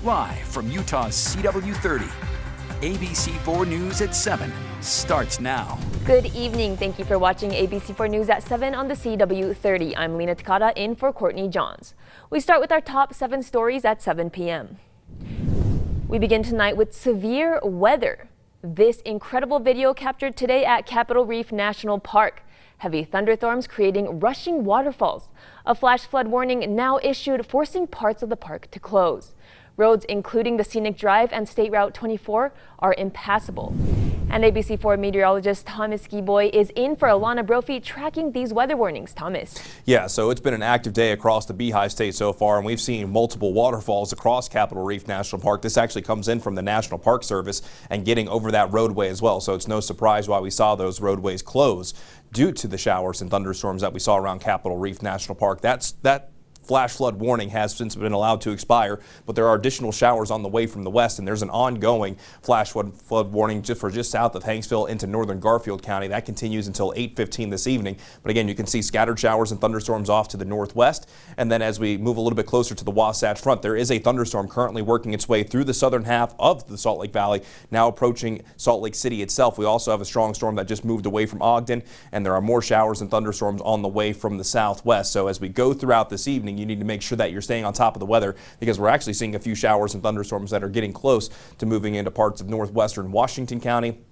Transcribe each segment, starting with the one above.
Live from Utah's CW30, ABC4 News at 7 starts now. Good evening. Thank you for watching ABC4 News at 7 on the CW30. I'm Lena Takata in for Courtney Johns. We start with our top 7 stories at 7 p.m. We begin tonight with severe weather. This incredible video captured today at Capitol Reef National Park. Heavy thunderstorms creating rushing waterfalls. A flash flood warning now issued, forcing parts of the park to close. Roads including the Scenic Drive and State Route 24 are impassable. And ABC4 meteorologist Thomas Giboy is in for Alana Brophy tracking these weather warnings. Thomas. Yeah, so it's been an active day across the Beehive State so far, and we've seen multiple waterfalls across Capitol Reef National Park. This actually comes in from the National Park Service and getting over that roadway as well. So it's no surprise why we saw those roadways close due to the showers and thunderstorms that we saw around Capitol Reef National Park. That flash flood warning has since been allowed to expire, but there are additional showers on the way from the west, and there's an ongoing flash flood warning just south of Hanksville into northern Garfield County. That continues until 8:15 this evening. But again, you can see scattered showers and thunderstorms off to the northwest. And then as we move a little bit closer to the Wasatch Front, there is a thunderstorm currently working its way through the southern half of the Salt Lake Valley, now approaching Salt Lake City itself. We also have a strong storm that just moved away from Ogden, and there are more showers and thunderstorms on the way from the southwest. So as we go throughout this evening, you need to make sure that you're staying on top of the weather, because we're actually seeing a few showers and thunderstorms that are getting close to moving into parts of northwestern Washington County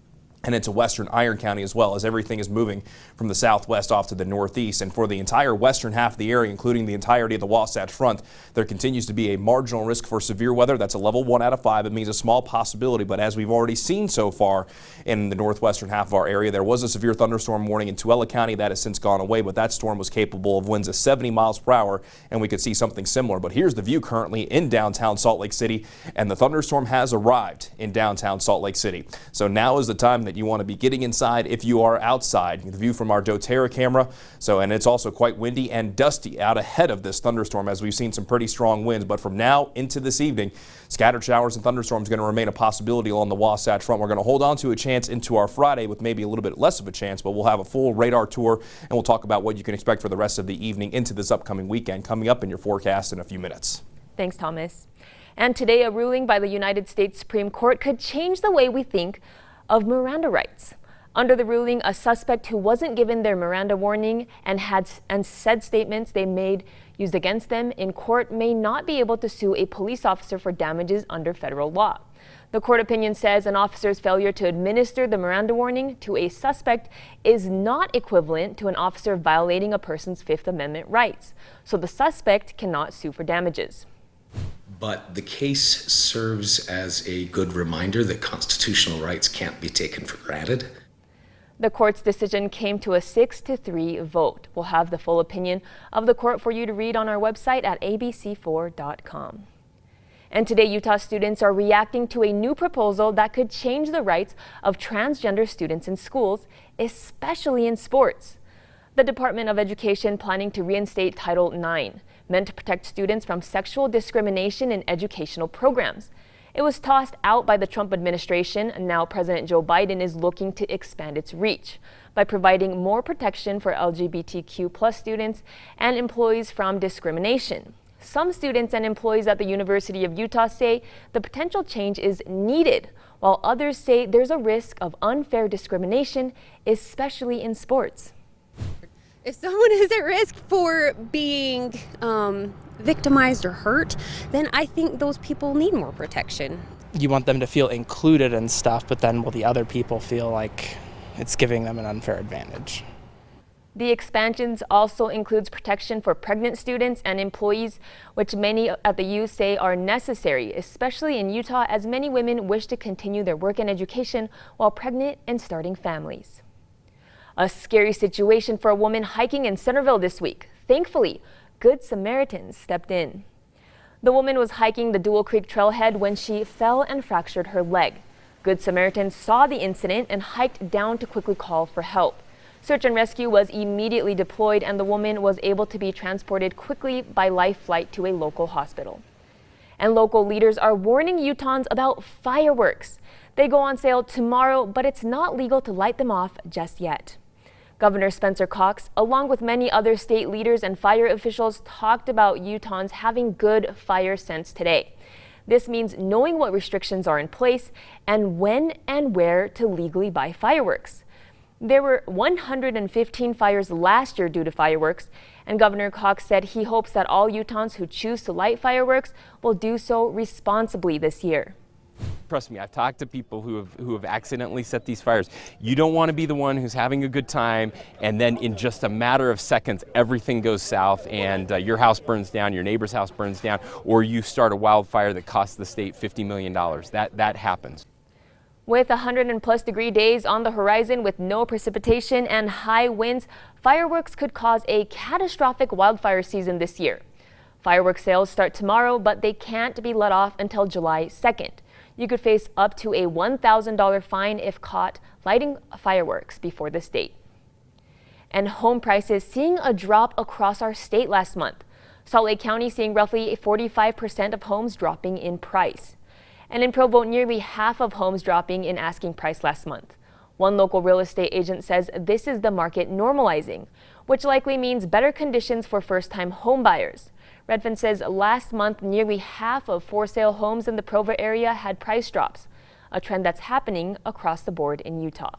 and into western Iron County, as well as everything is moving from the southwest off to the northeast. And for the entire western half of the area, including the entirety of the Wasatch Front, there continues to be a marginal risk for severe weather. That's a level 1 out of 5. It means a small possibility, but as we've already seen so far in the northwestern half of our area, there was a severe thunderstorm warning in Tooele County that has since gone away, but that storm was capable of winds of 70 miles per hour, and we could see something similar. But here's the view currently in downtown Salt Lake City, and the thunderstorm has arrived in downtown Salt Lake City. So now is the time that you want to be getting inside if you are outside. The view from our doTERRA camera. And it's also quite windy and dusty out ahead of this thunderstorm, as we've seen some pretty strong winds. But from now into this evening, scattered showers and thunderstorms going to remain a possibility along the Wasatch Front. We're going to hold on to a chance into our Friday with maybe a little bit less of a chance, but we'll have a full radar tour, and we'll talk about what you can expect for the rest of the evening into this upcoming weekend coming up in your forecast in a few minutes. Thanks, Thomas. And today, a ruling by the United States Supreme Court could change the way we think of Miranda rights. Under the ruling, a suspect who wasn't given their Miranda warning and said statements they made used against them in court may not be able to sue a police officer for damages under federal law. The court opinion says an officer's failure to administer the Miranda warning to a suspect is not equivalent to an officer violating a person's Fifth Amendment rights, so the suspect cannot sue for damages. But the case serves as a good reminder that constitutional rights can't be taken for granted. The court's decision came to a 6-3 vote. We'll have the full opinion of the court for you to read on our website at abc4.com. And today, Utah students are reacting to a new proposal that could change the rights of transgender students in schools, especially in sports. The Department of Education planning to reinstate Title IX, meant to protect students from sexual discrimination in educational programs. It was tossed out by the Trump administration, and now President Joe Biden is looking to expand its reach by providing more protection for LGBTQ+ students and employees from discrimination. Some students and employees at the University of Utah say the potential change is needed, while others say there's a risk of unfair discrimination, especially in sports. If someone is at risk for being victimized or hurt, then I think those people need more protection. You want them to feel included and stuff, but then will the other people feel like it's giving them an unfair advantage? The expansions also includes protection for pregnant students and employees, which many at the U say are necessary, especially in Utah, as many women wish to continue their work and education while pregnant and starting families. A scary situation for a woman hiking in Centerville this week. Thankfully, Good Samaritans stepped in. The woman was hiking the Dual Creek trailhead when she fell and fractured her leg. Good Samaritans saw the incident and hiked down to quickly call for help. Search and rescue was immediately deployed, and the woman was able to be transported quickly by life flight to a local hospital. And local leaders are warning Utahns about fireworks. They go on sale tomorrow, but it's not legal to light them off just yet. Governor Spencer Cox, along with many other state leaders and fire officials, talked about Utahns having good fire sense today. This means knowing what restrictions are in place and when and where to legally buy fireworks. There were 115 fires last year due to fireworks, and Governor Cox said he hopes that all Utahns who choose to light fireworks will do so responsibly this year. Trust me, I've talked to people who have accidentally set these fires. You don't want to be the one who's having a good time and then in just a matter of seconds everything goes south and your house burns down, your neighbor's house burns down, or you start a wildfire that costs the state $50 million. That happens. With 100+ degree days on the horizon with no precipitation and high winds, fireworks could cause a catastrophic wildfire season this year. Fireworks sales start tomorrow, but they can't be let off until July 2nd. You could face up to a $1,000 fine if caught lighting fireworks before this date. And home prices seeing a drop across our state last month. Salt Lake County seeing roughly 45% of homes dropping in price. And in Provo, nearly half of homes dropping in asking price last month. One local real estate agent says this is the market normalizing, which likely means better conditions for first-time home buyers. Redfin says last month, nearly half of for-sale homes in the Provo area had price drops, a trend that's happening across the board in Utah.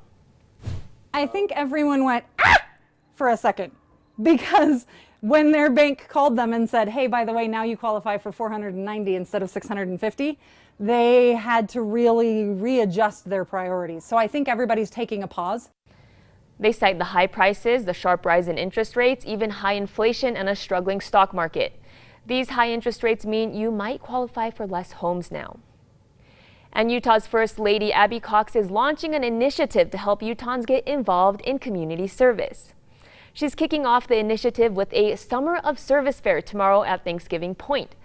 I think everyone went, ah! for a second, because when their bank called them and said, hey, by the way, now you qualify for $490 instead of $650, they had to really readjust their priorities. So I think everybody's taking a pause. They cite the high prices, the sharp rise in interest rates, even high inflation and a struggling stock market. These high interest rates mean you might qualify for less homes now. And Utah's First Lady Abby Cox is launching an initiative to help Utahns get involved in community service. She's kicking off the initiative with a Summer of Service fair tomorrow at Thanksgiving Point.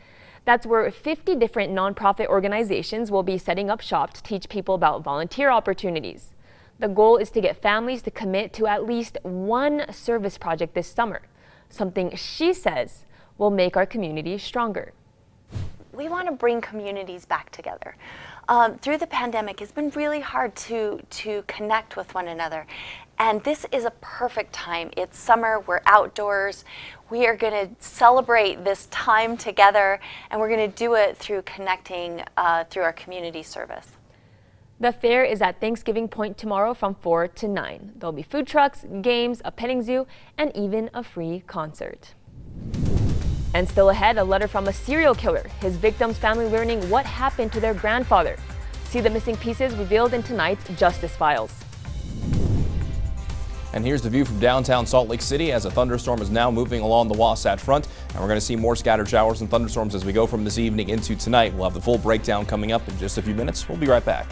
That's where 50 different nonprofit organizations will be setting up shop to teach people about volunteer opportunities. The goal is to get families to commit to at least one service project this summer, something she says will make our community stronger. We want to bring communities back together. Through the pandemic, it's been really hard to connect with one another. And this is a perfect time. It's summer, we're outdoors. We are going to celebrate this time together, and we're going to do it through connecting through our community service. The fair is at Thanksgiving Point tomorrow from 4 to 9. There'll be food trucks, games, a petting zoo, and even a free concert. And still ahead, a letter from a serial killer, his victim's family learning what happened to their grandfather. See the missing pieces revealed in tonight's Justice Files. And here's the view from downtown Salt Lake City as a thunderstorm is now moving along the Wasatch Front. And we're going to see more scattered showers and thunderstorms as we go from this evening into tonight. We'll have the full breakdown coming up in just a few minutes. We'll be right back.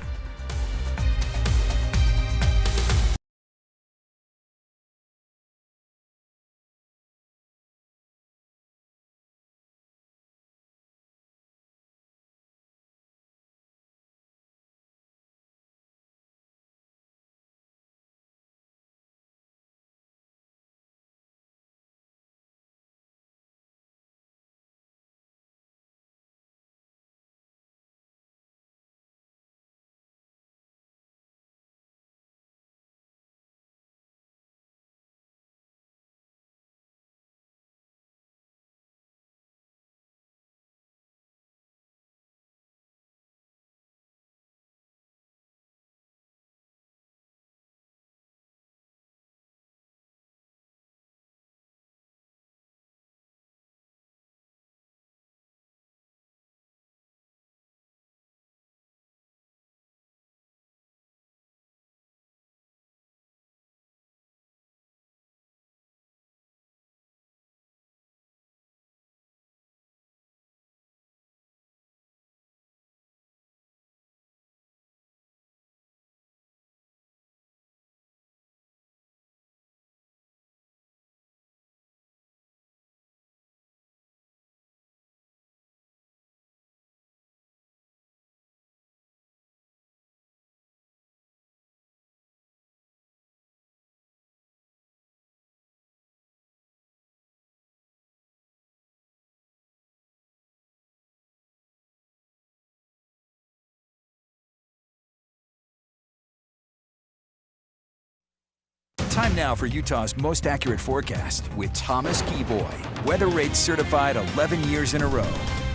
Time now for Utah's most accurate forecast with Thomas Keyboy. Weather rates certified 11 years in a row.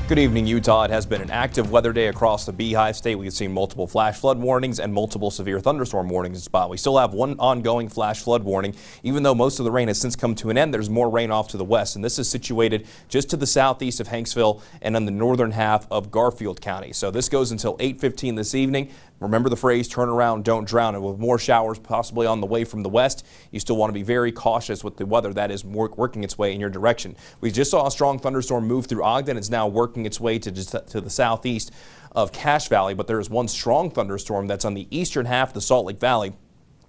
Good evening, Utah. It has been an active weather day across the Beehive State. We've seen multiple flash flood warnings and multiple severe thunderstorm warnings in spot. We still have one ongoing flash flood warning. Even though most of the rain has since come to an end, there's more rain off to the west, and this is situated just to the southeast of Hanksville and in the northern half of Garfield County. So this goes until 8:15 this evening. Remember the phrase, turn around, don't drown. And with more showers possibly on the way from the west, you still want to be very cautious with the weather that is working its way in your direction. We just saw a strong thunderstorm move through Ogden. It's now working its way to the southeast of Cache Valley, but there is one strong thunderstorm that's on the eastern half of the Salt Lake Valley.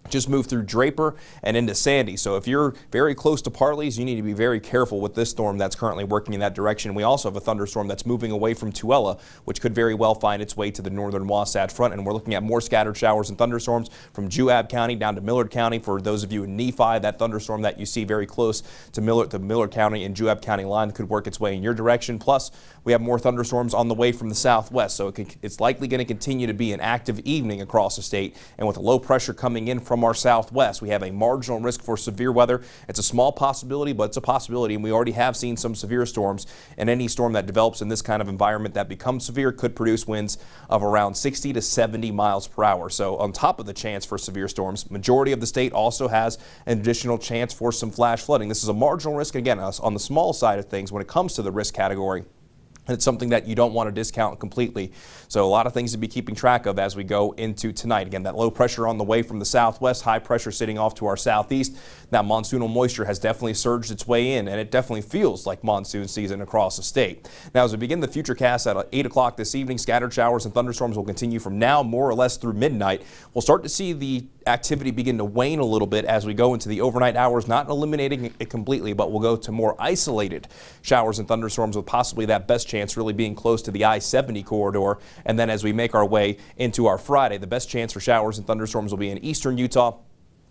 Just moved through Draper and into Sandy. So if you're very close to Parley's, you need to be very careful with this storm that's currently working in that direction. We also have a thunderstorm that's moving away from Tooele, which could very well find its way to the northern Wasatch Front. And we're looking at more scattered showers and thunderstorms from Juab County down to Millard County. For those of you in Nephi, that thunderstorm that you see very close to Millard County and Juab County line could work its way in your direction. Plus, we have more thunderstorms on the way from the southwest. So it's likely going to continue to be an active evening across the state. And with the low pressure coming in from our southwest, we have a marginal risk for severe weather. It's a small possibility, but it's a possibility, and we already have seen some severe storms. And any storm that develops in this kind of environment that becomes severe could produce winds of around 60 to 70 miles per hour. So on top of the chance for severe storms, majority of the state also has an additional chance for some flash flooding. This is a marginal risk, again, on the small side of things when it comes to the risk category. And it's something that you don't want to discount completely. So a lot of things to be keeping track of as we go into tonight. Again, that low pressure on the way from the southwest, high pressure sitting off to our southeast. That monsoonal moisture has definitely surged its way in, and it definitely feels like monsoon season across the state. Now, as we begin the futurecast at 8 o'clock this evening, scattered showers and thunderstorms will continue from now more or less through midnight. We'll start to see the activity begin to wane a little bit as we go into the overnight hours, not eliminating it completely, but we'll go to more isolated showers and thunderstorms with possibly that best chance really being close to the I-70 corridor. And then as we make our way into our Friday, the best chance for showers and thunderstorms will be in eastern Utah.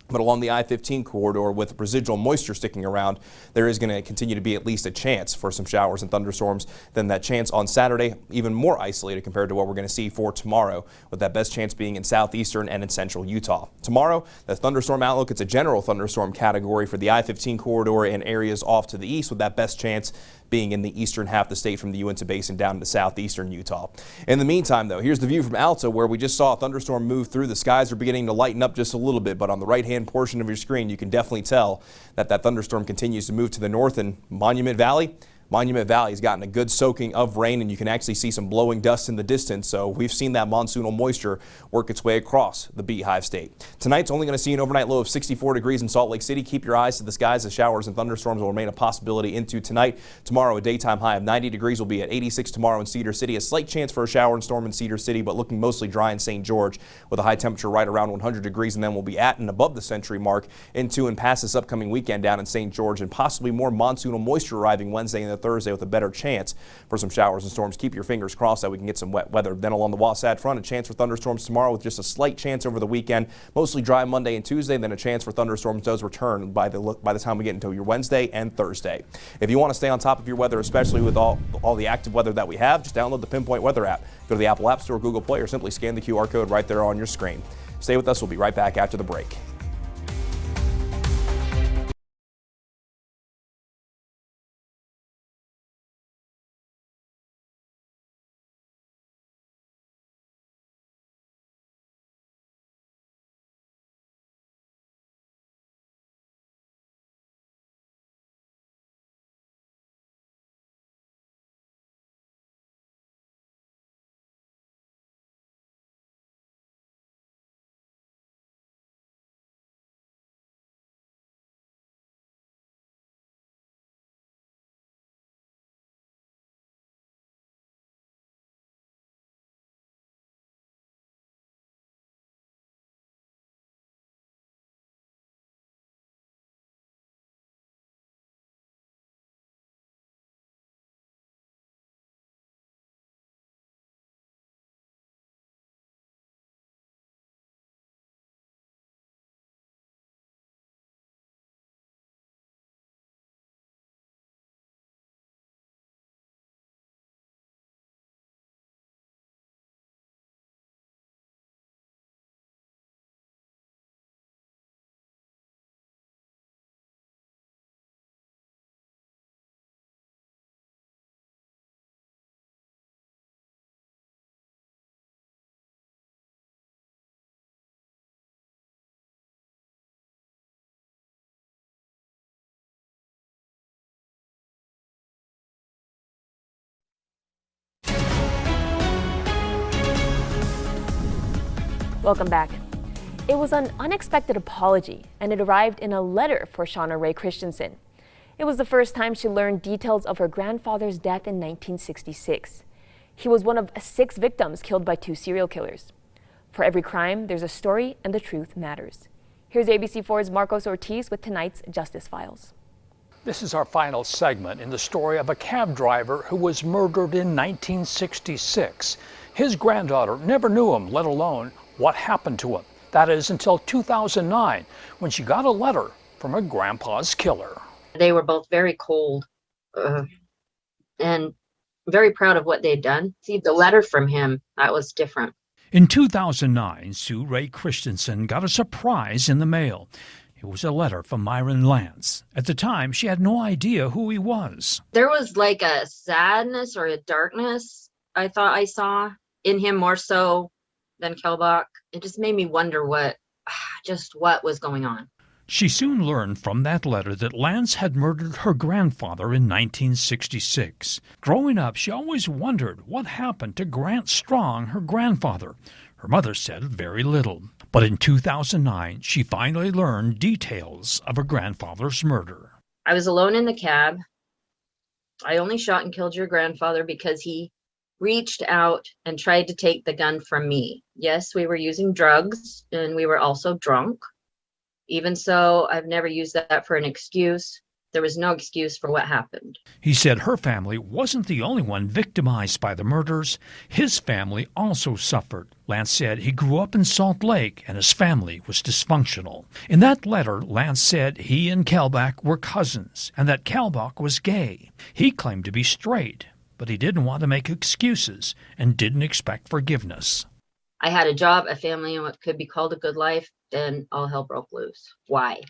But along the I-15 corridor with residual moisture sticking around, there is going to continue to be at least a chance for some showers and thunderstorms. Then that chance on Saturday, even more isolated compared to what we're going to see for tomorrow, with that best chance being in southeastern and in central Utah. Tomorrow, the thunderstorm outlook, it's a general thunderstorm category for the I-15 corridor and areas off to the east, with that best chance being in the eastern half of the state from the Uinta Basin down to southeastern Utah. In the meantime, though, here's the view from Alta, where we just saw a thunderstorm move through. The skies are beginning to lighten up just a little bit, but on the right-hand portion of your screen, you can definitely tell that that thunderstorm continues to move to the north. In Monument Valley has gotten a good soaking of rain, and you can actually see some blowing dust in the distance. So we've seen that monsoonal moisture work its way across the Beehive State. Tonight's only going to see an overnight low of 64 degrees in Salt Lake City. Keep your eyes to the skies as showers and thunderstorms will remain a possibility into tonight. Tomorrow, a daytime high of 90 degrees will be at 86 tomorrow in Cedar City. A slight chance for a shower and storm in Cedar City, but looking mostly dry in St. George with a high temperature right around 100 degrees. And then we'll be at and above the century mark into and past this upcoming weekend down in St. George, and possibly more monsoonal moisture arriving Wednesday and Thursday with a better chance for some showers and storms. Keep your fingers crossed that we can get some wet weather. Then along the Wasatch Front, a chance for thunderstorms tomorrow with just a slight chance over the weekend. Mostly dry Monday and Tuesday, then a chance for thunderstorms does return by the time we get into your Wednesday and Thursday. If you want to stay on top of your weather, especially with all the active weather that we have, just download the Pinpoint Weather app. Go to the Apple App Store, Google Play, or simply scan the QR code right there on your screen. Stay with us. We'll be right back after the break. Welcome back. It was an unexpected apology, and it arrived in a letter for Shauna Ray Christensen. It was the first time she learned details of her grandfather's death in 1966. He was one of 6 victims killed by 2 serial killers. For every crime, there's a story, and the truth matters. Here's ABC4's Marcos Ortiz with tonight's Justice Files. This is our final segment in the story of a cab driver who was murdered in 1966. His granddaughter never knew him, let alone what happened to him. That is until 2009, when she got a letter from her grandpa's killer. They were both very cold and very proud of what they'd done. See, the letter from him, that was different. In 2009, Sue Ray Christensen got a surprise in the mail. It was a letter from Myron Lance. At the time, she had no idea who he was. There was like a sadness or a darkness I thought I saw in him more so than Kelbach. It just made me wonder what was going on. She soon learned from that letter that Lance had murdered her grandfather in 1966. Growing up, she always wondered what happened to Grant Strong, her grandfather. Her mother said very little. But in 2009, she finally learned details of her grandfather's murder. I was alone in the cab. I only shot and killed your grandfather because he reached out and tried to take the gun from me. Yes, we were using drugs and we were also drunk. Even so, I've never used that for an excuse. There was no excuse for what happened. He said her family wasn't the only one victimized by the murders. His family also suffered. Lance said he grew up in Salt Lake and his family was dysfunctional. In that letter, Lance said he and Kelbach were cousins and that Kelbach was gay. He claimed to be straight, but he didn't want to make excuses and didn't expect forgiveness. I had a job, a family, and what could be called a good life. Then all hell broke loose. Why?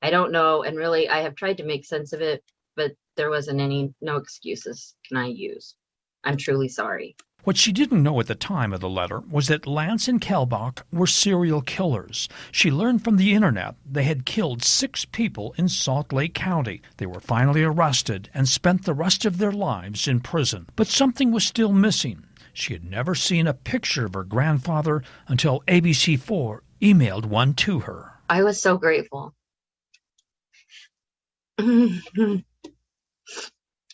I don't know. And really, I have tried to make sense of it, but there wasn't no excuses can I use. I'm truly sorry. What she didn't know at the time of the letter was that Lance and Kelbach were serial killers. She learned from the internet they had killed 6 people in Salt Lake County. They were finally arrested and spent the rest of their lives in prison. But something was still missing. She had never seen a picture of her grandfather until ABC4 emailed one to her. I was so grateful. I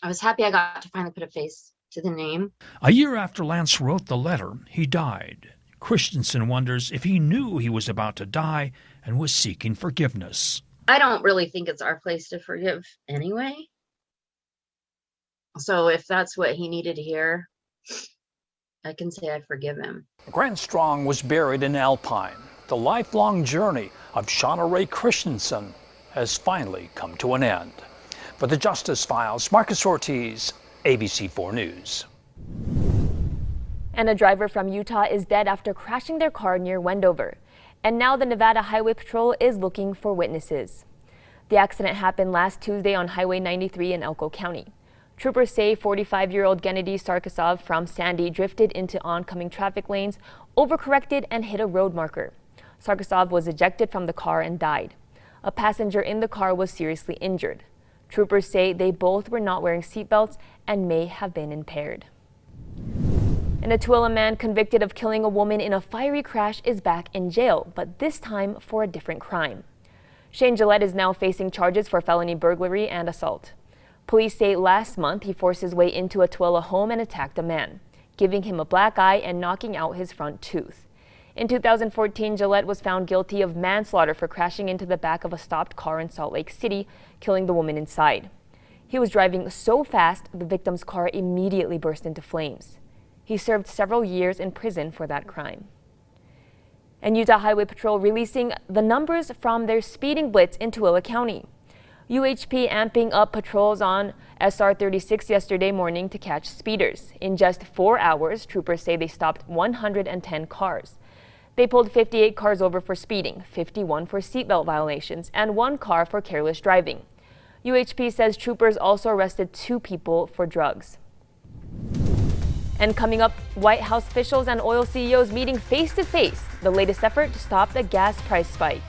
was happy I got to finally put a face to the name. A year after Lance wrote the letter, he died. Christensen wonders if he knew he was about to die and was seeking forgiveness. I don't really think it's our place to forgive anyway. So if that's what he needed to hear, I can say I forgive him. Grant Strong was buried in Alpine. The lifelong journey of Shauna Ray Christensen has finally come to an end. For the Justice Files, Marcos Ortiz, ABC4 News. And a driver from Utah is dead after crashing their car near Wendover. And now the Nevada Highway Patrol is looking for witnesses. The accident happened last Tuesday on Highway 93 in Elko County. Troopers say 45-year-old Gennady Sarkisov from Sandy drifted into oncoming traffic lanes, overcorrected, and hit a road marker. Sarkisov was ejected from the car and died. A passenger in the car was seriously injured. Troopers say they both were not wearing seatbelts and may have been impaired. And a Tooele man convicted of killing a woman in a fiery crash is back in jail, but this time for a different crime. Shane Gillette is now facing charges for felony burglary and assault. Police say last month he forced his way into a Tooele home and attacked a man, giving him a black eye and knocking out his front tooth. In 2014, Gillette was found guilty of manslaughter for crashing into the back of a stopped car in Salt Lake City, killing the woman inside. He was driving so fast, the victim's car immediately burst into flames. He served several years in prison for that crime. And Utah Highway Patrol releasing the numbers from their speeding blitz in Tooele County. UHP amping up patrols on SR 36 yesterday morning to catch speeders. In just 4 hours, troopers say they stopped 110 cars. They pulled 58 cars over for speeding, 51 for seatbelt violations, and 1 car for careless driving. UHP says troopers also arrested 2 people for drugs. And coming up, White House officials and oil CEOs meeting face-to-face, the latest effort to stop the gas price spike.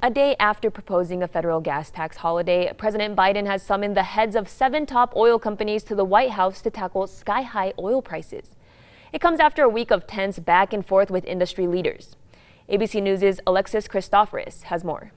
A day after proposing a federal gas tax holiday, President Biden has summoned the heads of 7 top oil companies to the White House to tackle sky-high oil prices. It comes after a week of tense back and forth with industry leaders. ABC News' Alexis Christoforous has more.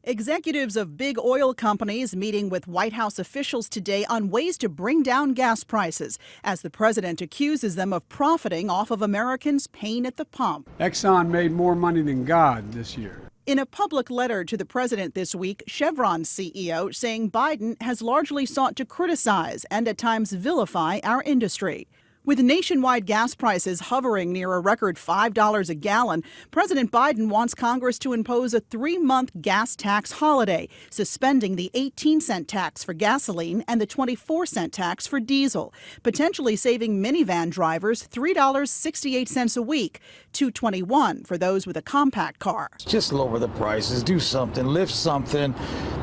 Executives of big oil companies meeting with White House officials today on ways to bring down gas prices as the president accuses them of profiting off of Americans' pain at the pump. Exxon made more money than God this year. In a public letter to the president this week, Chevron's CEO saying Biden has largely sought to criticize and at times vilify our industry. With nationwide gas prices hovering near a record $5 a gallon, President Biden wants Congress to impose a 3-month gas tax holiday, suspending the 18-cent tax for gasoline and the 24-cent tax for diesel, potentially saving minivan drivers $3.68 a week, $2.21 for those with a compact car. Just lower the prices, do something, lift something,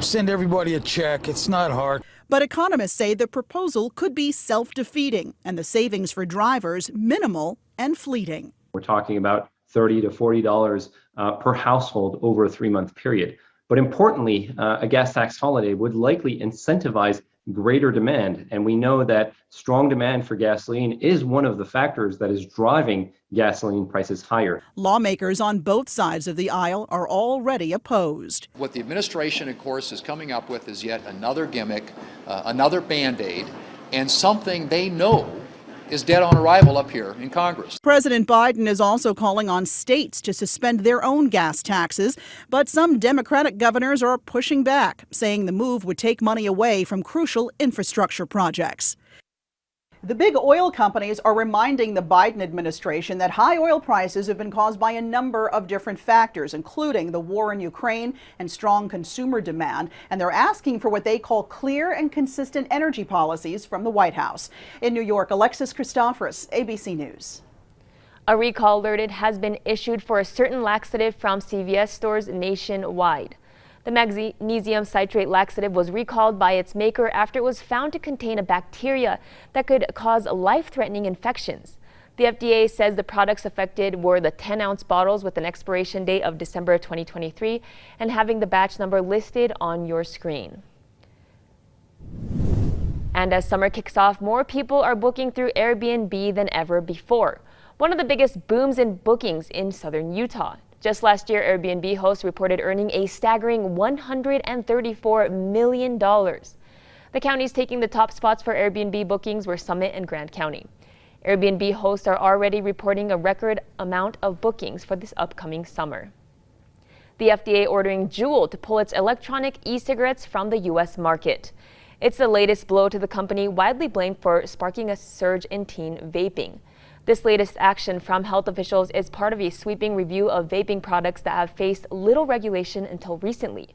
send everybody a check. It's not hard. But economists say the proposal could be self-defeating and the savings for drivers minimal and fleeting. We're talking about $30 to $40 per household over a 3-month period. But importantly, a gas tax holiday would likely incentivize greater demand. And we know that strong demand for gasoline is one of the factors that is driving gasoline prices higher. Lawmakers on both sides of the aisle are already opposed. What the administration, of course, is coming up with is yet another gimmick, another Band-Aid, and something they know is dead on arrival up here in Congress. President Biden is also calling on states to suspend their own gas taxes, but some Democratic governors are pushing back, saying the move would take money away from crucial infrastructure projects. The big oil companies are reminding the Biden administration that high oil prices have been caused by a number of different factors, including the war in Ukraine and strong consumer demand. And they're asking for what they call clear and consistent energy policies from the White House. In New York, Alexis Christoforous, ABC News. A recall alert has been issued for a certain laxative from CVS stores nationwide. The magnesium citrate laxative was recalled by its maker after it was found to contain a bacteria that could cause life-threatening infections. The FDA says the products affected were the 10-ounce bottles with an expiration date of December 2023 and having the batch number listed on your screen. And as summer kicks off, more people are booking through Airbnb than ever before. One of the biggest booms in bookings in southern Utah. Just last year, Airbnb hosts reported earning a staggering $134 million. The counties taking the top spots for Airbnb bookings were Summit and Grand County. Airbnb hosts are already reporting a record amount of bookings for this upcoming summer. The FDA ordering Juul to pull its electronic e-cigarettes from the U.S. market. It's the latest blow to the company, widely blamed for sparking a surge in teen vaping. This latest action from health officials is part of a sweeping review of vaping products that have faced little regulation until recently.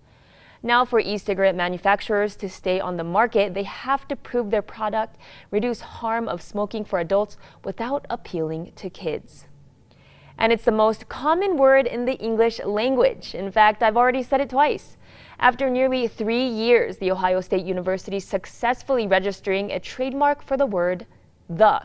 Now, for e-cigarette manufacturers to stay on the market, they have to prove their product reduce harm of smoking for adults without appealing to kids. And it's the most common word in the English language. In fact, I've already said it twice. After nearly 3 years, The Ohio State University successfully registering a trademark for the word the.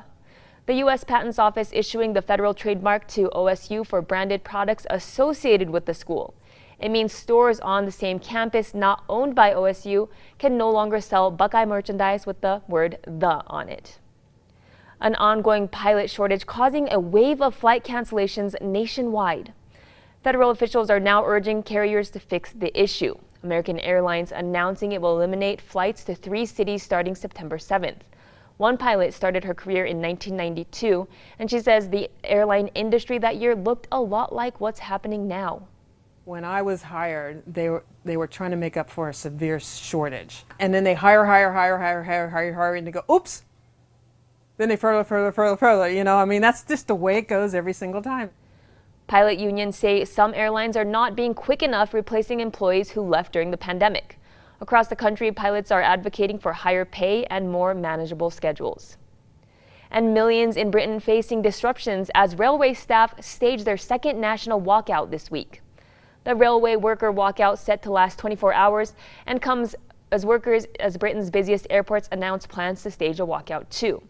The U.S. Patents Office issuing the federal trademark to OSU for branded products associated with the school. It means stores on the same campus not owned by OSU can no longer sell Buckeye merchandise with the word the on it. An ongoing pilot shortage causing a wave of flight cancellations nationwide. Federal officials are now urging carriers to fix the issue. American Airlines announcing it will eliminate flights to 3 cities starting September 7th. One pilot started her career in 1992, and she says the airline industry that year looked a lot like what's happening now. When I was hired, they were trying to make up for a severe shortage. And then they hire, and they go, oops! Then they further, you know, I mean, that's just the way it goes every single time. Pilot unions say some airlines are not being quick enough replacing employees who left during the pandemic. Across the country, pilots are advocating for higher pay and more manageable schedules. And millions in Britain facing disruptions as railway staff stage their second national walkout this week. The railway worker walkout set to last 24 hours and comes as Britain's busiest airports announce plans to stage a walkout too.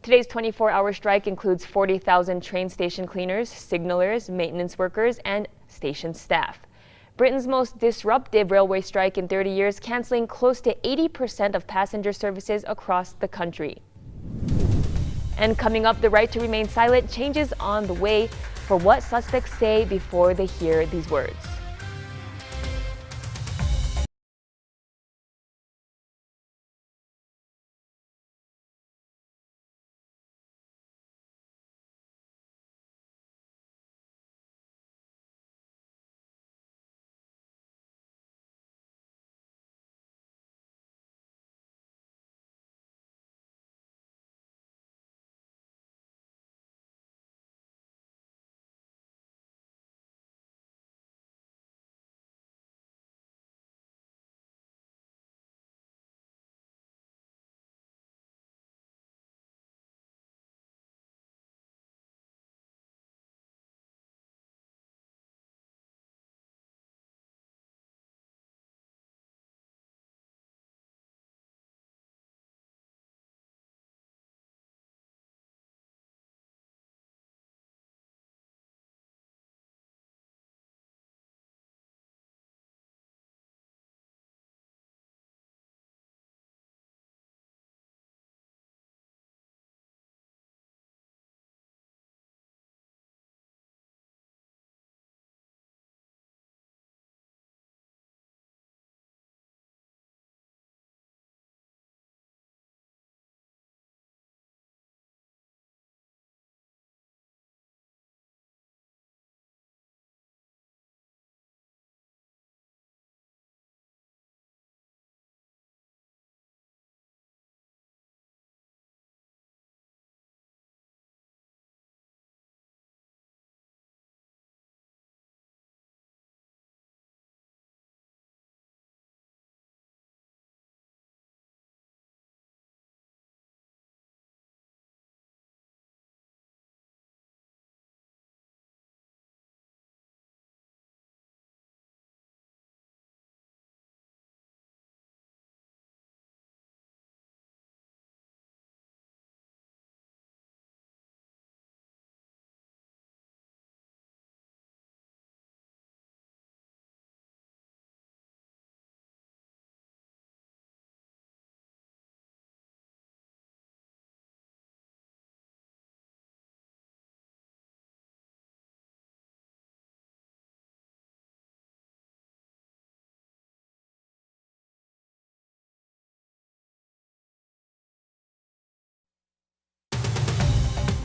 Today's 24-hour strike includes 40,000 train station cleaners, signalers, maintenance workers, and station staff. Britain's most disruptive railway strike in 30 years, canceling close to 80% of passenger services across the country. And coming up, the right to remain silent changes on the way for what suspects say before they hear these words.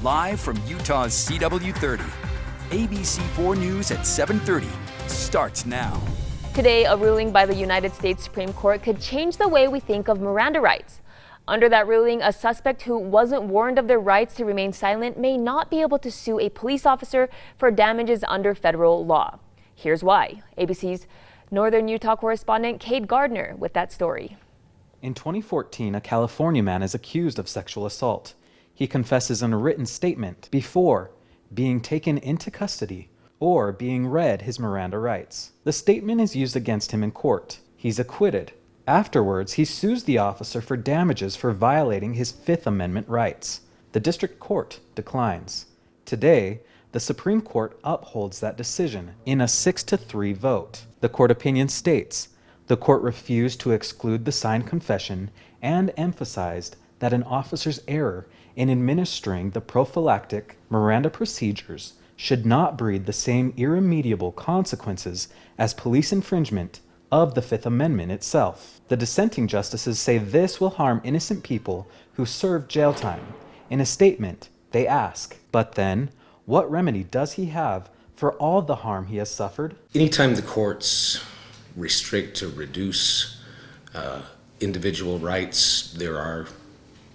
Live from Utah's CW30, ABC4 News at 7:30 starts now. Today, a ruling by the United States Supreme Court could change the way we think of Miranda rights. Under that ruling, a suspect who wasn't warned of their rights to remain silent may not be able to sue a police officer for damages under federal law. Here's why. ABC's Northern Utah correspondent Kate Gardner with that story. In 2014, a California man is accused of sexual assault. He confesses in a written statement before being taken into custody or being read his Miranda rights. The statement is used against him in court. He's acquitted. Afterwards, he sues the officer for damages for violating his Fifth Amendment rights. The district court declines. Today, the Supreme Court upholds that decision in a 6-3 vote. The court opinion states, the court refused to exclude the signed confession and emphasized that an officer's error in administering the prophylactic Miranda procedures should not breed the same irremediable consequences as police infringement of the Fifth Amendment itself. The dissenting justices say this will harm innocent people who serve jail time. In a statement, they ask, but then, what remedy does he have for all the harm he has suffered? Anytime the courts restrict or reduce individual rights, there are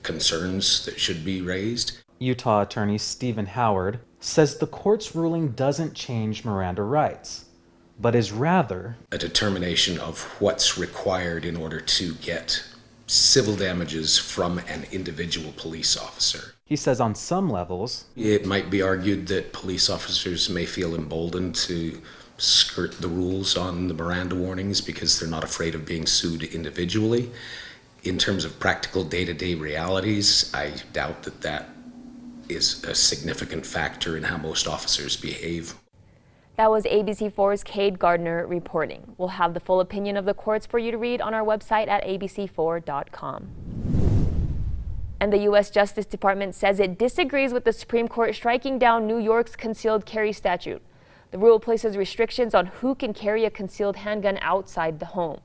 concerns that should be raised. Utah attorney Stephen Howard says the court's ruling doesn't change Miranda rights, but is rather a determination of what's required in order to get civil damages from an individual police officer. He says on some levels, it might be argued that police officers may feel emboldened to skirt the rules on the Miranda warnings because they're not afraid of being sued individually. In terms of practical day-to-day realities, I doubt that is a significant factor in how most officers behave. That was ABC4's Cade Gardner reporting. We'll have the full opinion of the courts for you to read on our website at abc4.com. And the U.S. Justice Department says it disagrees with the Supreme Court striking down New York's concealed carry statute. The rule places restrictions on who can carry a concealed handgun outside the home.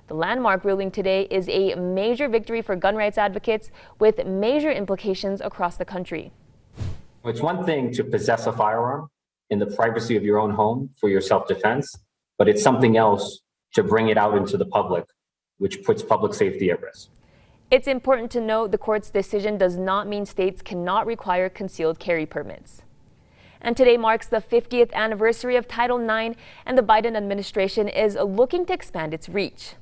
The landmark ruling today is a major victory for gun rights advocates with major implications across the country. It's one thing to possess a firearm in the privacy of your own home for your self-defense, but it's something else to bring it out into the public, which puts public safety at risk. It's important to note the court's decision does not mean states cannot require concealed carry permits. And today marks the 50th anniversary of Title IX, and the Biden administration is looking to expand its reach.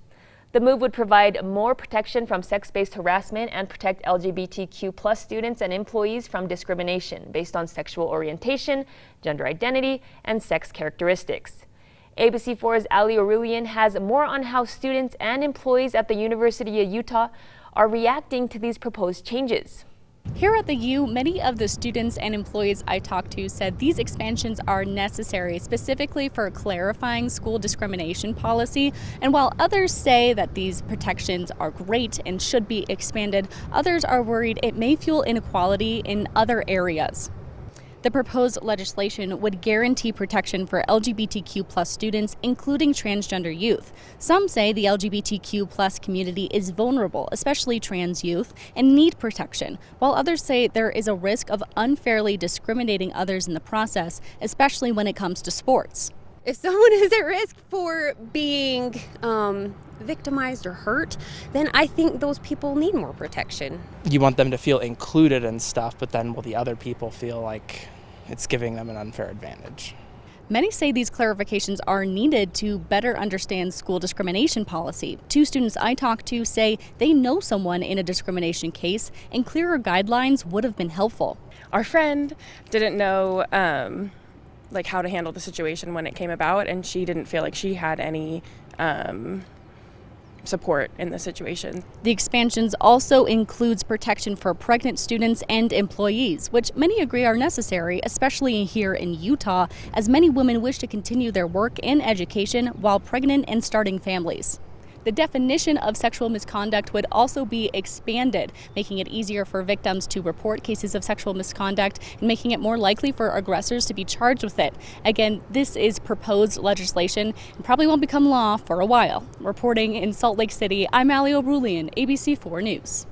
The move would provide more protection from sex-based harassment and protect LGBTQ+ students and employees from discrimination based on sexual orientation, gender identity, and sex characteristics. ABC4's Ali Arulian has more on how students and employees at the University of Utah are reacting to these proposed changes. Here at the U, many of the students and employees I talked to said these expansions are necessary, specifically for clarifying school discrimination policy. And while others say that these protections are great and should be expanded, others are worried it may fuel inequality in other areas. The proposed legislation would guarantee protection for LGBTQ+ students, including transgender youth. Some say the LGBTQ+ community is vulnerable, especially trans youth, and need protection, while others say there is a risk of unfairly discriminating others in the process, especially when it comes to sports. If someone is at risk for being victimized or hurt, then I think those people need more protection. You want them to feel included and stuff, but then will the other people feel like it's giving them an unfair advantage? Many say these clarifications are needed to better understand school discrimination policy. Two students I talked to say they know someone in a discrimination case, and clearer guidelines would have been helpful. Our friend didn't know how to handle the situation when it came about, and she didn't feel like she had any support in the situation. The expansions also includes protection for pregnant students and employees, which many agree are necessary, especially here in Utah, as many women wish to continue their work and education while pregnant and starting families. The definition of sexual misconduct would also be expanded, making it easier for victims to report cases of sexual misconduct and making it more likely for aggressors to be charged with it. Again, this is proposed legislation and probably won't become law for a while. Reporting in Salt Lake City, I'm Ali O'Brulian, ABC4 News.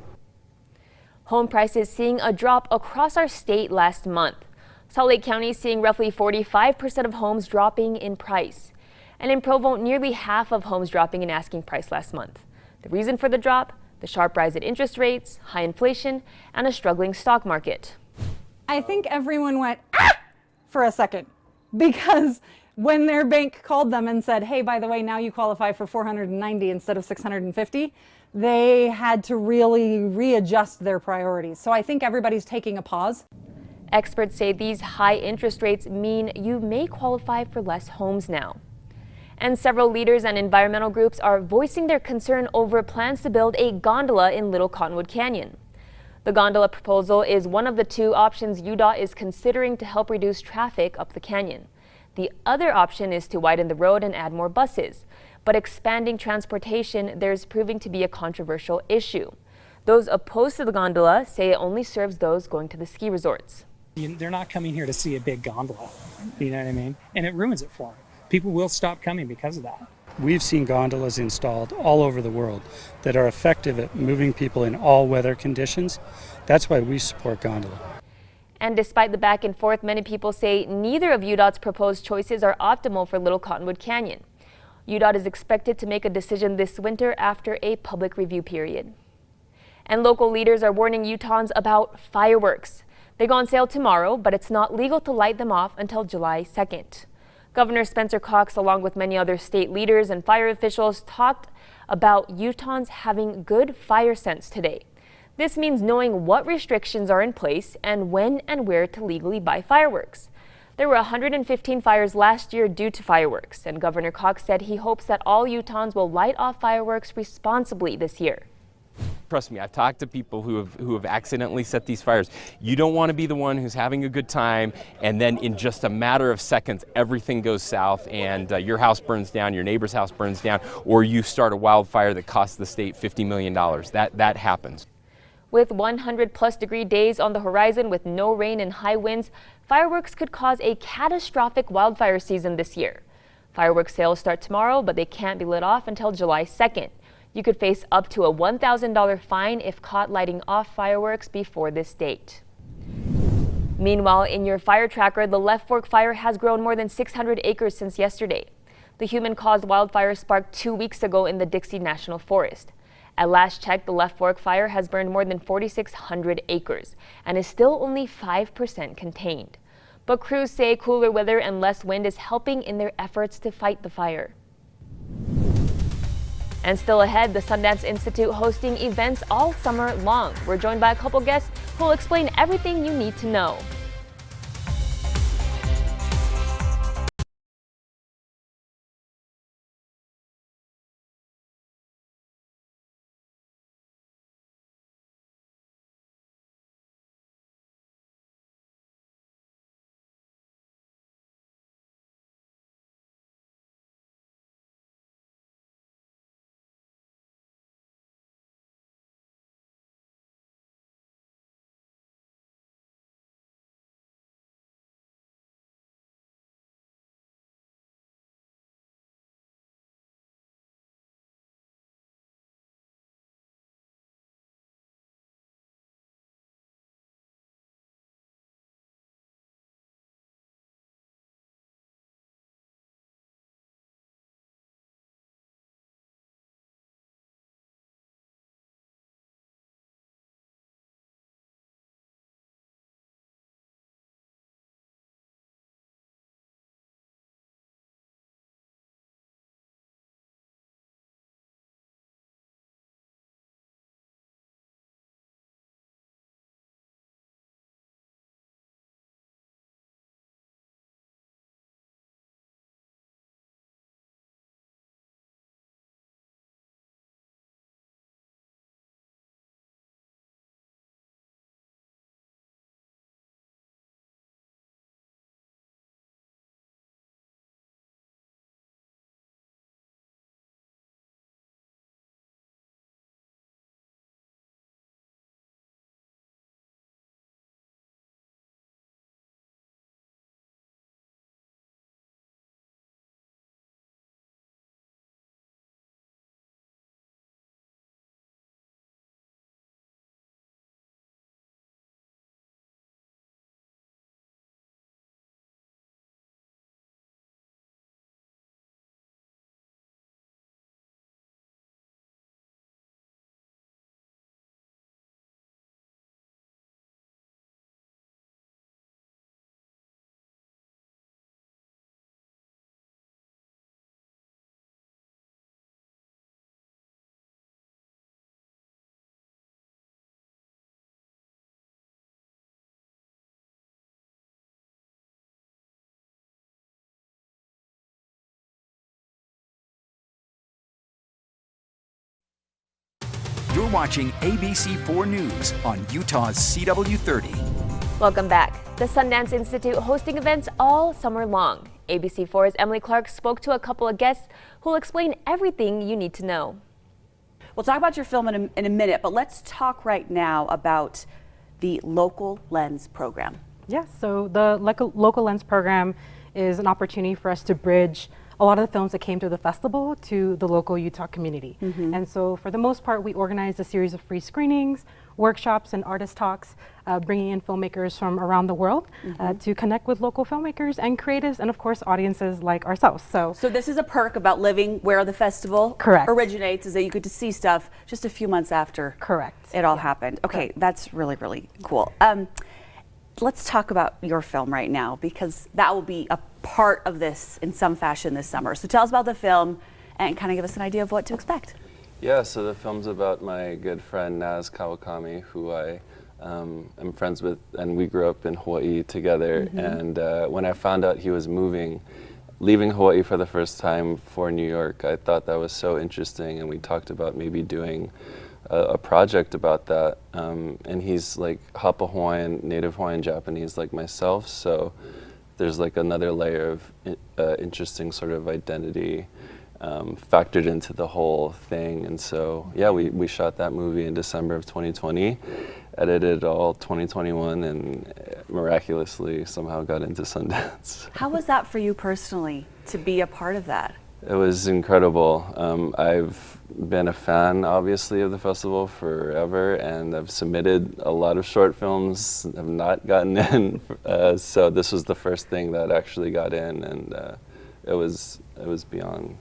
Home prices seeing a drop across our state last month. Salt Lake County seeing roughly 45% of homes dropping in price. And in Provo, nearly half of homes dropping in asking price last month. The reason for the drop? The sharp rise in interest rates, high inflation, and a struggling stock market. I think everyone went, for a second, because when their bank called them and said, hey, by the way, now you qualify for 490 instead of 650, they had to really readjust their priorities. So I think everybody's taking a pause. Experts say these high interest rates mean you may qualify for less homes now. And several leaders and environmental groups are voicing their concern over plans to build a gondola in Little Cottonwood Canyon. The gondola proposal is one of the two options UDOT is considering to help reduce traffic up the canyon. The other option is to widen the road and add more buses. But expanding transportation, there's proving to be a controversial issue. Those opposed to the gondola say it only serves those going to the ski resorts. They're not coming here to see a big gondola, you know what I mean? And it ruins it for them. People will stop coming because of that. We've seen gondolas installed all over the world that are effective at moving people in all weather conditions. That's why we support gondola. And despite the back and forth, many people say neither of UDOT's proposed choices are optimal for Little Cottonwood Canyon. UDOT is expected to make a decision this winter after a public review period. And local leaders are warning Utahns about fireworks. They go on sale tomorrow, but it's not legal to light them off until July 2nd. Governor Spencer Cox, along with many other state leaders and fire officials, talked about Utahns having good fire sense today. This means knowing what restrictions are in place and when and where to legally buy fireworks. There were 115 fires last year due to fireworks, and Governor Cox said he hopes that all Utahns will light off fireworks responsibly this year. Trust me, I've talked to people who have accidentally set these fires. You don't want to be the one who's having a good time, and then in just a matter of seconds, everything goes south, and your house burns down, your neighbor's house burns down, or you start a wildfire that costs the state $50 million. That happens. With 100-plus degree days on the horizon with no rain and high winds, fireworks could cause a catastrophic wildfire season this year. Fireworks sales start tomorrow, but they can't be lit off until July 2nd. You could face up to a $1,000 fine if caught lighting off fireworks before this date. Meanwhile, in your fire tracker, the Left Fork fire has grown more than 600 acres since yesterday. The human-caused wildfire sparked 2 weeks ago in the Dixie National Forest. At last check, the Left Fork fire has burned more than 4,600 acres and is still only 5% contained. But crews say cooler weather and less wind is helping in their efforts to fight the fire. And still ahead, the Sundance Institute hosting events all summer long. We're joined by a couple guests who will explain everything you need to know. You're watching ABC4 News on Utah's CW30. Welcome back. The Sundance Institute hosting events all summer long. ABC4's Emily Clark spoke to a couple of guests who will explain everything you need to know. We'll talk about your film in a minute, but let's talk right now about the Local Lens program. Yes, so the Local Lens program is an opportunity for us to bridge a lot of the films that came to the festival to the local Utah community. And so for the most part, we organized a series of free screenings, workshops, and artist talks, bringing in filmmakers from around the world to connect with local filmmakers and creatives, and of course audiences like ourselves. So this is a perk about living where the festival originates, is that you get to see stuff just a few months after it all happened. Okay, that's really, really cool. Let's talk about your film right now, because that will be a part of this in some fashion this summer. So tell us about the film and kind of give us an idea of what to expect. Yeah, so the film's about my good friend Naz Kawakami, who I am friends with, and we grew up in Hawaii together. And when I found out he was leaving Hawaii for the first time for New York, I thought that was so interesting, and we talked about maybe doing a project about that. And he's like Hapa Hawaiian, Native Hawaiian Japanese like myself, so there's like another layer of interesting sort of identity factored into the whole thing. And so, yeah, we shot that movie in December of 2020, edited all 2021, and miraculously somehow got into Sundance. How was that for you personally, to be a part of that? It was incredible. I've been a fan, obviously, of the festival forever, and I've submitted a lot of short films, have not gotten in. So this was the first thing that actually got in, and it was beyond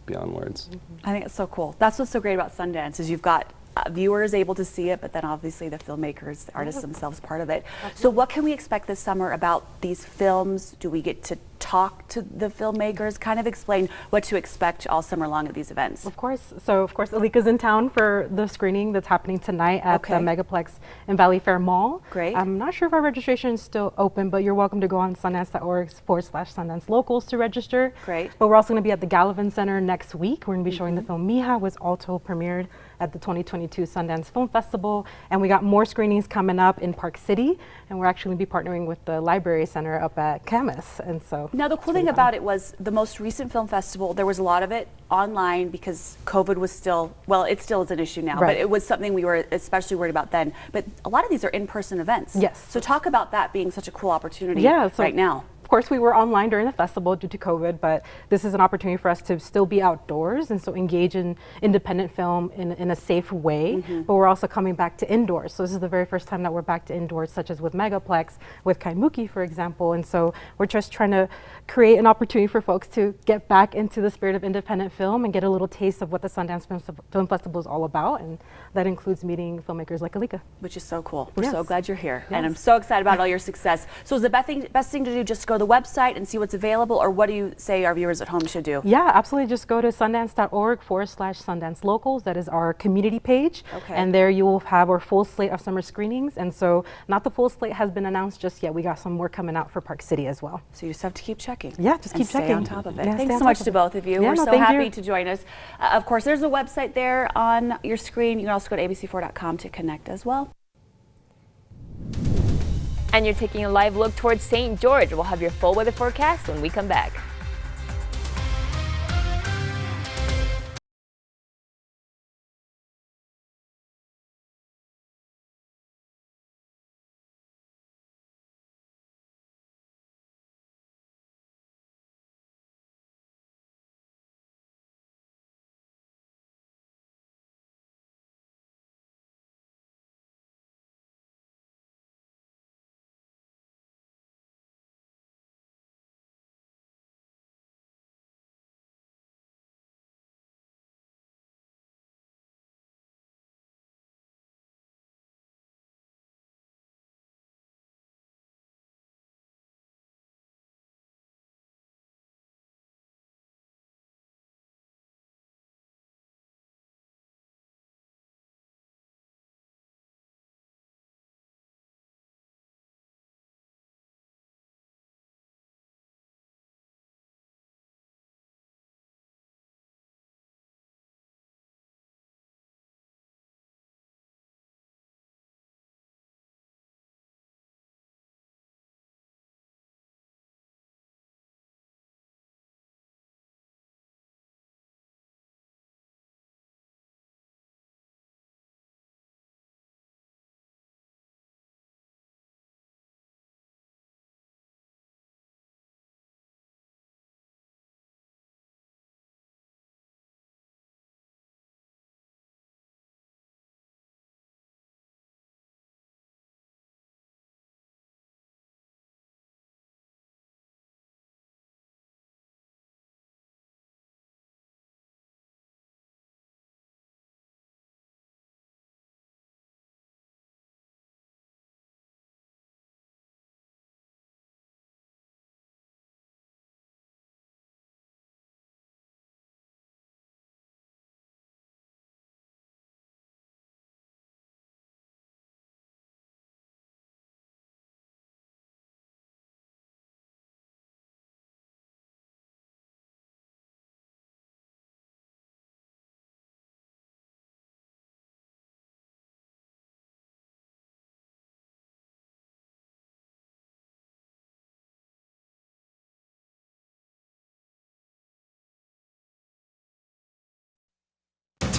words. I think it's so cool. That's what's so great about Sundance, is you've got viewers able to see it, but then obviously the filmmakers, the artists themselves, part of it. So what can we expect this summer about these films? Do we get to talk to the filmmakers? Kind of explain what to expect all summer long at these events. Of course. So of course, Alika's in town for the screening that's happening tonight at the Megaplex in Valley Fair Mall. Great. I'm not sure if our registration is still open, but you're welcome to go on sundance.org/Sundance Locals to register. Great. But we're also going to be at the Gallivan Center next week. We're going to be showing the film Mija, was also premiered at the 2022 Sundance Film Festival. And we got more screenings coming up in Park City, and we're actually going to be partnering with the Library Center up at Camas. And so now the cool thing about it was the most recent film festival, there was a lot of it online because COVID was still, well, it still is an issue now, but it was something we were especially worried about then. But a lot of these are in-person events. Yes. So talk about that being such a cool opportunity right now. Of course, we were online during the festival due to COVID, but this is an opportunity for us to still be outdoors and so engage in independent film in a safe way. But we're also coming back to indoors. So this is the very first time that we're back to indoors, such as with Megaplex, with Kaimuki, for example. And so we're just trying to create an opportunity for folks to get back into the spirit of independent film and get a little taste of what the Sundance Film Festival is all about. And that includes meeting filmmakers like Alika. Which is so cool. We're so glad you're here. And I'm so excited about all your success. So is the best thing to do just go to the website and see what's available, or what do you say our viewers at home should do? Yeah, absolutely. Just go to sundance.org/Sundance Locals. That is our community page. And there you will have our full slate of summer screenings. And so not the full slate has been announced just yet. We got some more coming out for Park City as well. So you just have to keep checking. Yeah, just keep checking. Stay on top of it. Yeah, Thanks so much to both of you. Yeah, We're so happy to join us. Of course, there's a website there on your screen. You can also go to abc4.com to connect as well. And you're taking a live look towards St. George. We'll have your full weather forecast when we come back.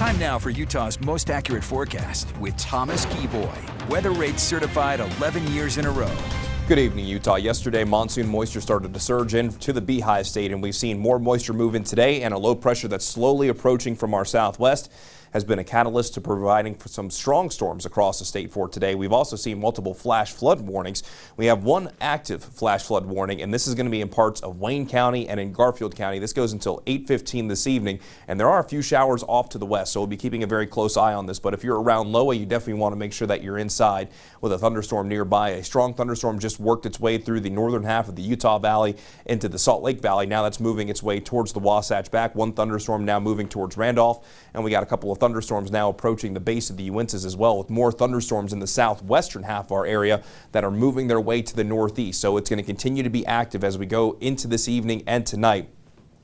Time now for Utah's most accurate forecast with Thomas Keyboy. Weather rates certified 11 years in a row. Good evening, Utah. Yesterday, monsoon moisture started to surge into the Beehive State, and we've seen more moisture move in today, and a low pressure that's slowly approaching from our southwest has been a catalyst to providing for some strong storms across the state for today. We've also seen multiple flash flood warnings. We have one active flash flood warning, and this is going to be in parts of Wayne County and in Garfield County. This goes until 8:15 this evening, and there are a few showers off to the west, so we'll be keeping a very close eye on this. But if you're around Loa, you definitely want to make sure that you're inside with a thunderstorm nearby. A strong thunderstorm just worked its way through the northern half of the Utah Valley into the Salt Lake Valley. Now that's moving its way towards the Wasatch back. One thunderstorm now moving towards Randolph, and we got a couple of thunderstorms now approaching the base of the Uintas as well, with more thunderstorms in the southwestern half of our area that are moving their way to the northeast. So it's going to continue to be active as we go into this evening and tonight.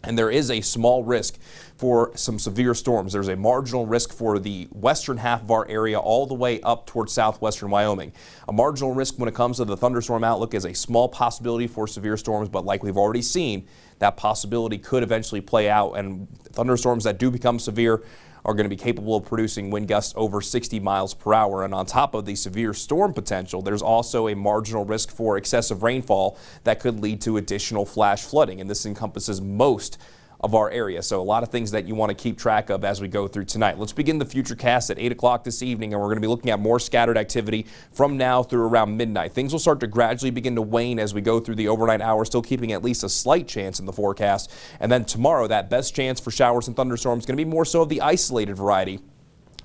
And there is a small risk for some severe storms. There's a marginal risk for the western half of our area all the way up towards southwestern Wyoming. A marginal risk when it comes to the thunderstorm outlook is a small possibility for severe storms, but like we've already seen, that possibility could eventually play out, and thunderstorms that do become severe are going to be capable of producing wind gusts over 60 miles per hour. And on top of the severe storm potential, there's also a marginal risk for excessive rainfall that could lead to additional flash flooding. And this encompasses most of our area. So a lot of things that you want to keep track of as we go through tonight. Let's begin the future cast at 8 o'clock this evening, and we're going to be looking at more scattered activity from now through around midnight. Things will start to gradually begin to wane as we go through the overnight hours, still keeping at least a slight chance in the forecast. And then tomorrow, that best chance for showers and thunderstorms is going to be more so of the isolated variety.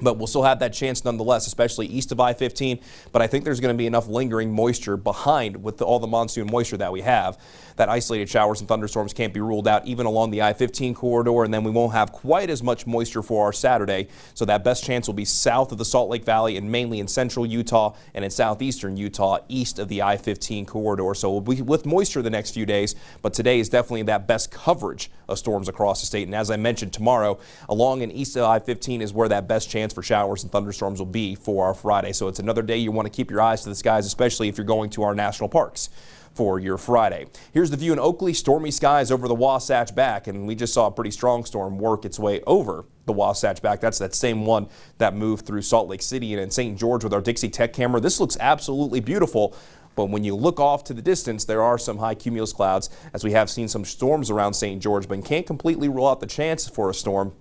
But we'll still have that chance nonetheless, especially east of I-15. But I think there's going to be enough lingering moisture behind with all the monsoon moisture that we have, that isolated showers and thunderstorms can't be ruled out even along the I-15 corridor. And then we won't have quite as much moisture for our Saturday. So that best chance will be south of the Salt Lake Valley and mainly in central Utah and in southeastern Utah, east of the I-15 corridor. So we'll be with moisture the next few days. But today is definitely that best coverage of storms across the state. And as I mentioned, tomorrow along and east of I-15 is where that best chance for showers and thunderstorms will be for our Friday. So it's another day you want to keep your eyes to the skies, especially if you're going to our national parks for your Friday. Here's the view in Oakley. Stormy skies over the Wasatch Back, and we just saw a pretty strong storm work its way over the Wasatch Back. That's that same one that moved through Salt Lake City and in St. George with our Dixie Tech camera. This looks absolutely beautiful. But when you look off to the distance, there are some high cumulus clouds, as we have seen some storms around St. George, but can't completely rule out the chance for a storm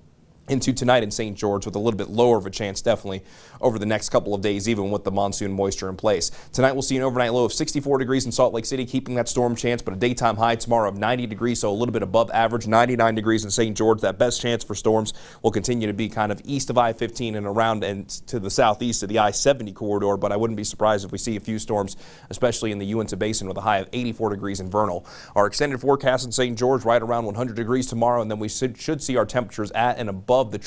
into tonight in St. George, with a little bit lower of a chance definitely over the next couple of days, even with the monsoon moisture in place. Tonight we'll see an overnight low of 64 degrees in Salt Lake City, keeping that storm chance, but a daytime high tomorrow of 90 degrees, so a little bit above average. 99 degrees in St. George. That best chance for storms will continue to be kind of east of I-15 and around and to the southeast of the I-70 corridor, but I wouldn't be surprised if we see a few storms, especially in the Uinta Basin, with a high of 84 degrees in Vernal. Our extended forecast in St. George right around 100 degrees tomorrow, and then we should see our temperatures at and above the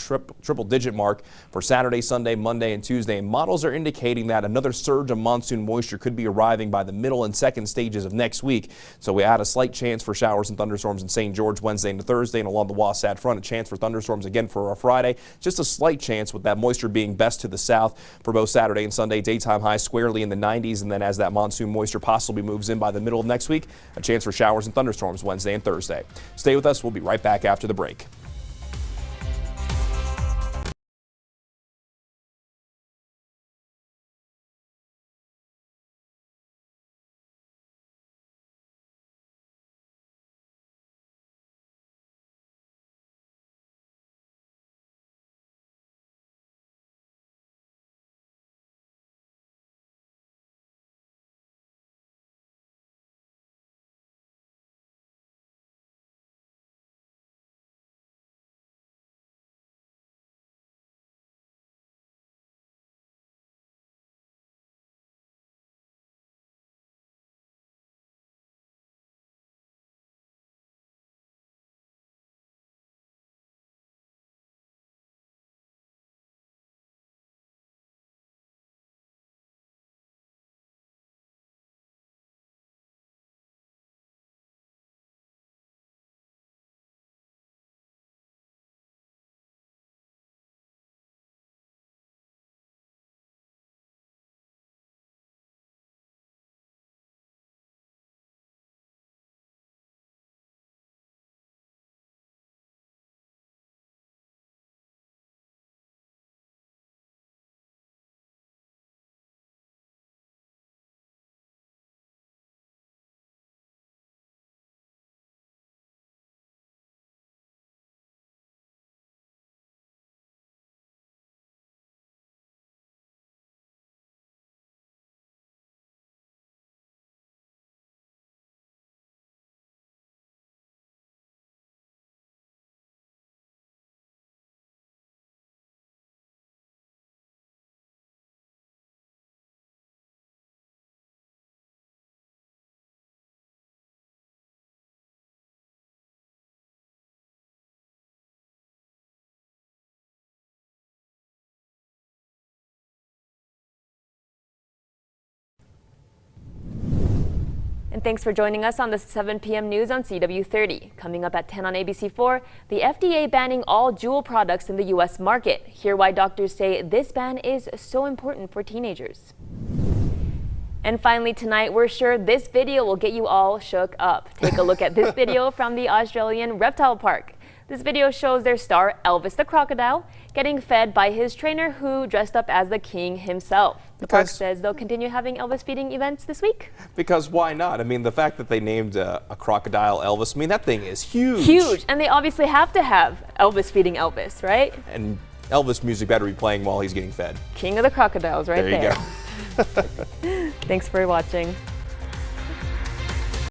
triple-digit mark for Saturday, Sunday, Monday, and Tuesday. And models are indicating that another surge of monsoon moisture could be arriving by the middle and second stages of next week. So we add a slight chance for showers and thunderstorms in St. George Wednesday into Thursday, and along the Wasatch Front, a chance for thunderstorms again for our Friday. Just a slight chance, with that moisture being best to the south for both Saturday and Sunday. Daytime highs squarely in the 90s, and then as that monsoon moisture possibly moves in by the middle of next week, a chance for showers and thunderstorms Wednesday and Thursday. Stay with us. We'll be right back after the break. And thanks for joining us on the 7 p.m. news on CW30. Coming up at 10 on ABC4, the FDA banning all Juul products in the U.S. market. Hear why doctors say this ban is so important for teenagers. And finally tonight, we're sure this video will get you all shook up. Take a look at this video from the Australian Reptile Park. This video shows their star, Elvis the Crocodile, getting fed by his trainer who dressed up as the king himself. The park says they'll continue having Elvis feeding events this week. Because why not? I mean, the fact that they named a crocodile Elvis, I mean, that thing is huge. Huge. And they obviously have to have Elvis feeding Elvis, right? And Elvis music better be playing while he's getting fed. King of the crocodiles right there. There you go. Thanks for watching.